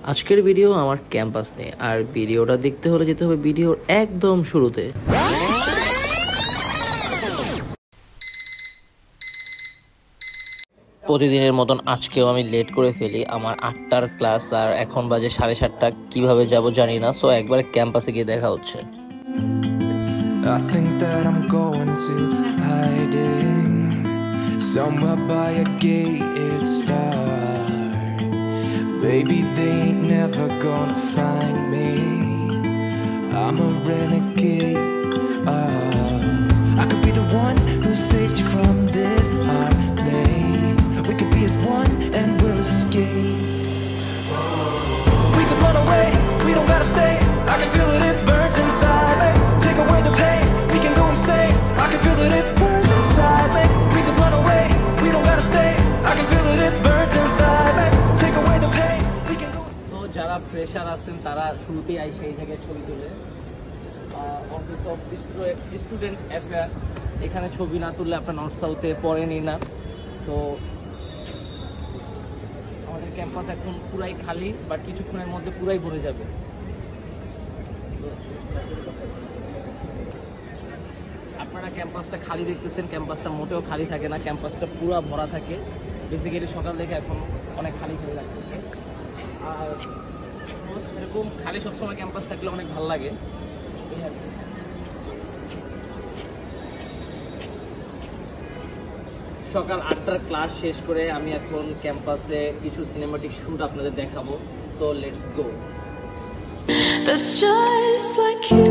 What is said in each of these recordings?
আজকের ভিডিও আমার ক্যাম্পাস নিয়ে, আর ভিডিওটা দেখতে হলে যেতে হবে ভিডিওর একদম শুরুতে। প্রতিদিনের মতন আজকেও আমি লেট করে ফেলি। আমার 8টার ক্লাস আর এখন বাজে 7:30। কিভাবে যাব জানি না, সো একবার ক্যাম্পাসে গিয়ে দেখা হচ্ছে। I think that I'm going to hiding somewhere by a gated star. Baby, they ain't never gonna find me. I'm a renegade. I could be the one who saved you from this hard place. We could be as one and we'll escape. We could run away, we don't gotta stay. I can feel it, it burns inside me. Take away the pain, we can go insane. I can feel it, it burns inside me. We could run away, we don't gotta stay. I can feel it, it burns inside me. Take away the pain, we can go. So যারা fresher আছেন তারা শুরুতেই আইসে এই জায়গায় ছবি তুলে। Office of student affair, এখানে ছবি না তুললে আপনার নর্থ সাউথে পড়েনি না। সো আমাদের ক্যাম্পাস এখন পুরাই খালি, বাট কিছুক্ষণের মধ্যে পুরাই ভরে যাবে। আপনারা ক্যাম্পাসটা খালি দেখতেছেন, ক্যাম্পাসটা মোটেও খালি থাকে না, ক্যাম্পাসটা পুরো ভরা থাকে। বেসিক্যালি সকাল থেকে এখন অনেক খালি খালি লাগতেছে। আর এরকম খালি সবসময় ক্যাম্পাস থাকলে অনেক ভালো লাগে। সকাল 8টার ক্লাস শেষ করে আমি এখন ক্যাম্পাসে কিছু সিনেমাটিক শুট আপনাদের দেখাবো। So let's go. That's just like you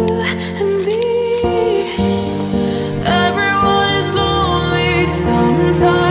and me. Everyone is lonely sometimes.